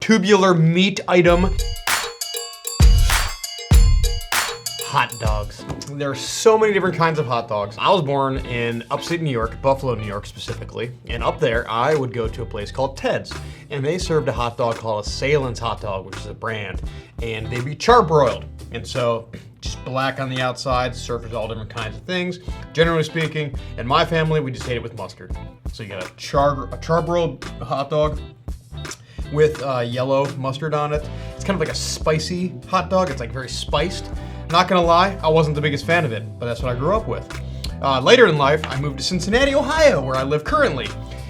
tubular meat item. Hot dogs. There are so many different kinds of hot dogs. I was born in upstate New York, Buffalo, New York specifically, and up there I would go to a place called Ted's, and they served a hot dog called a Salem's hot dog, which is a brand, and they'd be charbroiled, and so just black on the outside, served with all different kinds of things. Generally speaking, in my family, we just ate it with mustard. So you got a charbroiled hot dog with yellow mustard on it. It's kind of like a spicy hot dog. It's like very spiced. Not gonna lie, I wasn't the biggest fan of it, but that's what I grew up with. Later in life, I moved to Cincinnati, Ohio, where I live currently.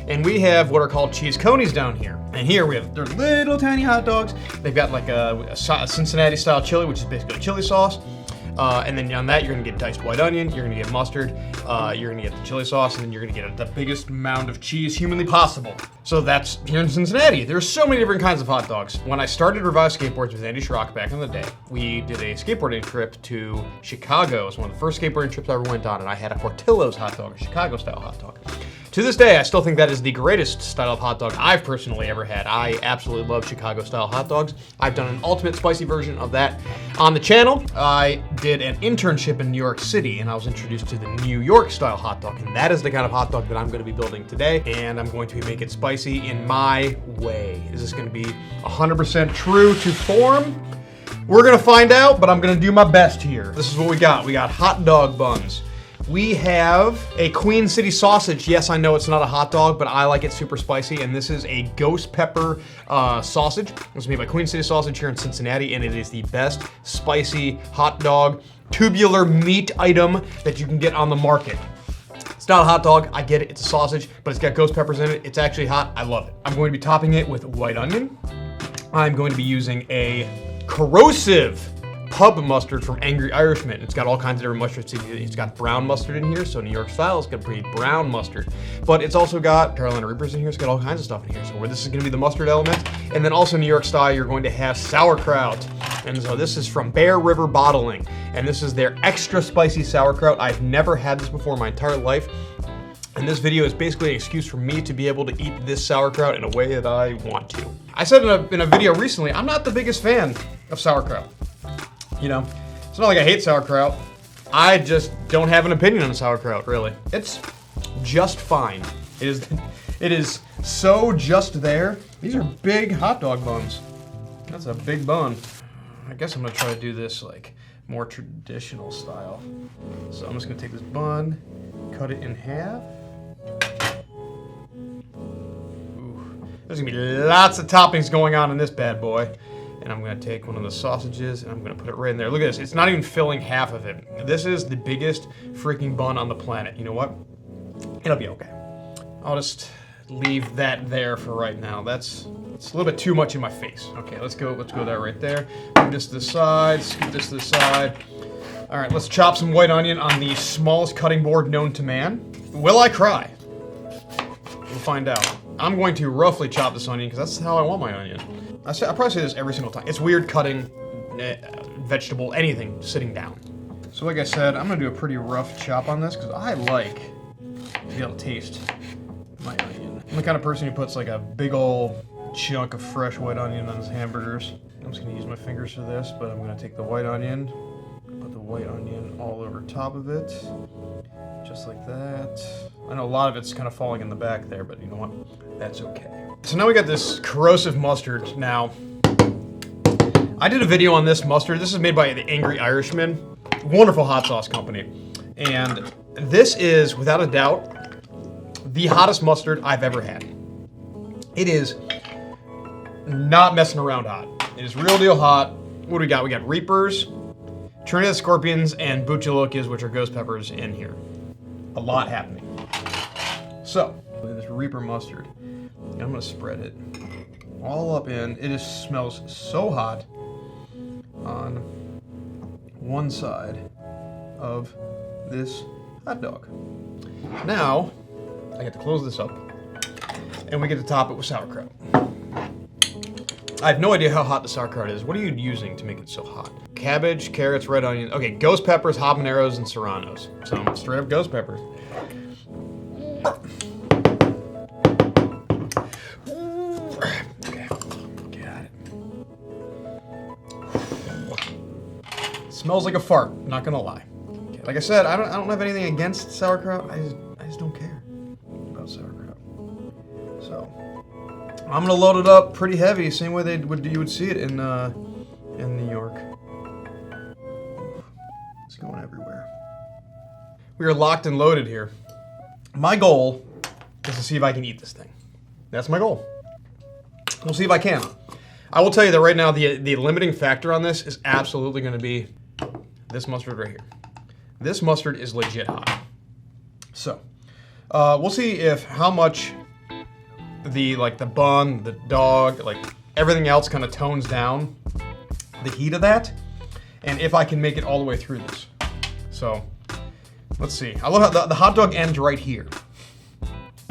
And we have what are called cheese conies down here. And here they're little tiny hot dogs. They've got like a Cincinnati style chili, which is basically chili sauce. And then on that, you're gonna get diced white onion, you're gonna get mustard, you're gonna get the chili sauce, and then you're gonna get the biggest mound of cheese humanly possible. So that's here in Cincinnati. There's so many different kinds of hot dogs. When I started Revive Skateboards with Andy Schrock back in the day, we did a skateboarding trip to Chicago. It was one of the first skateboarding trips I ever went on, and I had a Portillo's hot dog, a Chicago style hot dog. To this day, I still think that is the greatest style of hot dog I've personally ever had. I absolutely love Chicago-style hot dogs. I've done an ultimate spicy version of that on the channel. I did an internship in New York City, and I was introduced to the New York-style hot dog, and that is the kind of hot dog that I'm going to be building today, and I'm going to make it spicy in my way. Is this going to be 100% true to form? We're going to find out, but I'm going to do my best here. This is what we got. We got hot dog buns. We have a Queen City sausage. Yes, I know it's not a hot dog, but I like it super spicy, and this is a ghost pepper sausage. It's made by Queen City Sausage here in Cincinnati, and it is the best spicy hot dog, tubular meat item that you can get on the market. It's not a hot dog, I get it, it's a sausage, but it's got ghost peppers in it. It's actually hot, I love it. I'm going to be topping it with white onion. I'm going to be using a corrosive pub mustard from Angry Irishman. It's got all kinds of different mustards. It's got brown mustard in here, so New York style, it's got pretty brown mustard. But it's also got Carolina Reapers in here, it's got all kinds of stuff in here. So where this is gonna be the mustard element. And then also New York style, you're going to have sauerkraut. And so this is from Bear River Bottling. And this is their extra spicy sauerkraut. I've never had this before in my entire life. And this video is basically an excuse for me to be able to eat this sauerkraut in a way that I want to. I said in a video recently, I'm not the biggest fan of sauerkraut. You know, it's not like I hate sauerkraut. I just don't have an opinion on sauerkraut, really. It's just fine. It is so just there. These are big hot dog buns. That's a big bun. I guess I'm gonna try to do this like more traditional style. So I'm just gonna take this bun, cut it in half. Ooh. There's gonna be lots of toppings going on in this bad boy. And I'm gonna take one of the sausages and I'm gonna put it right in there. Look at this, it's not even filling half of it. This is the biggest freaking bun on the planet. You know what? It'll be okay. I'll just leave that there for right now. It's a little bit too much in my face. Okay, let's go that right there. Move this to the side, scoot this to the side. All right, let's chop some white onion on the smallest cutting board known to man. Will I cry? We'll find out. I'm going to roughly chop this onion because that's how I want my onion. I probably say this every single time. It's weird cutting vegetable, anything, sitting down. So like I said, I'm gonna do a pretty rough chop on this because I like to be able to taste my onion. I'm the kind of person who puts like a big old chunk of fresh white onion on his hamburgers. I'm just gonna use my fingers for this, but I'm gonna take the white onion, put the white onion all over top of it, just like that. I know a lot of it's kind of falling in the back there, but you know what? That's okay. So now we got this corrosive mustard. Now, I did a video on this mustard. This is made by the Angry Irishman, wonderful hot sauce company. And this is, without a doubt, the hottest mustard I've ever had. It is not messing around hot. It is real deal hot. What do we got? We got Reapers, Trinidad Scorpions, and Buchalokas, which are ghost peppers in here. A lot happening. So, this Reaper mustard. I'm gonna spread it all up in. It just smells so hot on one side of this hot dog. Now, I get to close this up and we get to top it with sauerkraut. I have no idea how hot the sauerkraut is. What are you using to make it so hot? Cabbage, carrots, red onion. Okay, ghost peppers, habaneros, and serranos. So straight up ghost peppers. Okay, got it. Smells like a fart, not gonna lie. Okay, like I said, I don't have anything against sauerkraut. I just don't care about sauerkraut. So I'm gonna load it up pretty heavy, same way you would see it in New York. It's going everywhere. We are locked and loaded here. My goal is to see if I can eat this thing. That's my goal. We'll see if I can. I will tell you that right now, the limiting factor on this is absolutely going to be this mustard right here. This mustard is legit hot. So, we'll see if how much the bun, the dog, like everything else kind of tones down the heat of that, and if I can make it all the way through this. So, let's see. I love how the hot dog ends right here.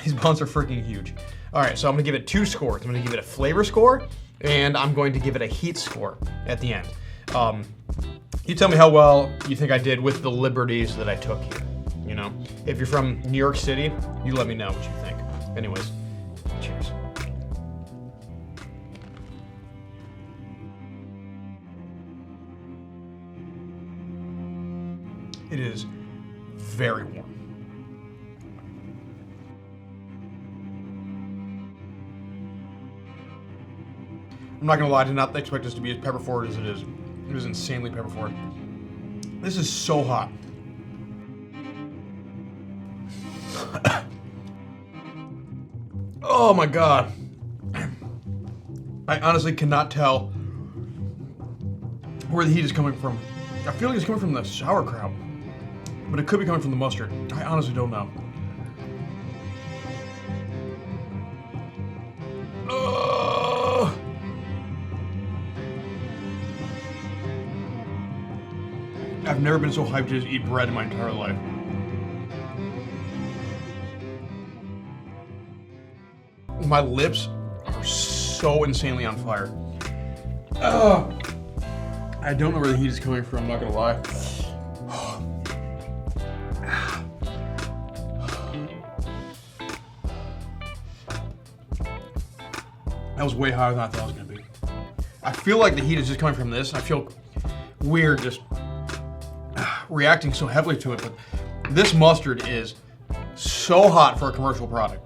These buns are freaking huge. All right, so I'm gonna give it 2 scores. I'm gonna give it a flavor score, and I'm going to give it a heat score at the end. You tell me how well you think I did with the liberties that I took here. You know, if you're from New York City, you let me know what you think. Anyways, cheers. It is very warm. I'm not gonna lie, I did not expect this to be as pepper forward as it is. It is insanely pepper forward. This is so hot. Oh my god. I honestly cannot tell where the heat is coming from. I feel like it's coming from the sauerkraut, but it could be coming from the mustard. I honestly don't know. I've never been so hyped to just eat bread in my entire life. My lips are so insanely on fire. I don't know where the heat is coming from, I'm not gonna lie. That was way higher than I thought it was gonna be. I feel like the heat is just coming from this. I feel weird just reacting so heavily to it, but this mustard is so hot for a commercial product.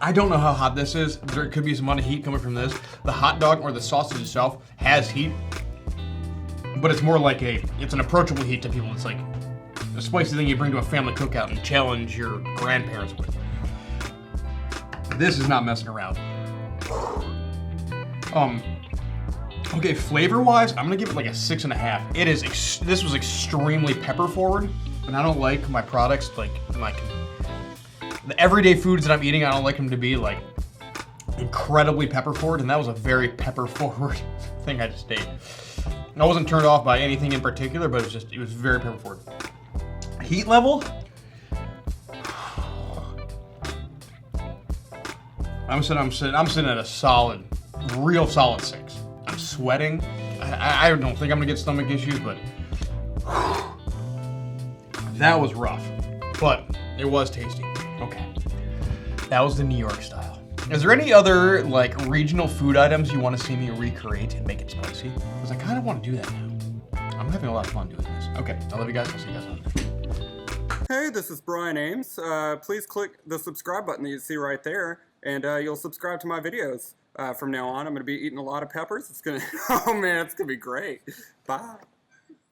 I don't know how hot this is. There could be some amount of heat coming from this. The hot dog or the sausage itself has heat, but it's more like it's an approachable heat to people. It's like a spicy thing you bring to a family cookout and challenge your grandparents with. This is not messing around. Okay, flavor-wise, I'm gonna give it like a 6.5. It is. This was extremely pepper forward, and I don't like my products like the everyday foods that I'm eating. I don't like them to be like incredibly pepper forward, and that was a very pepper forward thing I just ate. I wasn't turned off by anything in particular, but it was very pepper forward. Heat level. I'm sitting at a solid, real solid 6. I'm sweating. I don't think I'm gonna get stomach issues, but that was rough. But it was tasty. Okay. That was the New York style. Is there any other like regional food items you want to see me recreate and make it spicy? Because I kind of want to do that now. I'm having a lot of fun doing this. Okay, I love you guys. I'll see you guys on there. Hey, this is Brian Ames. Please click the subscribe button that you see right there, and you'll subscribe to my videos. From now on, I'm going to be eating a lot of peppers. It's going to, oh man, it's going to be great. Bye.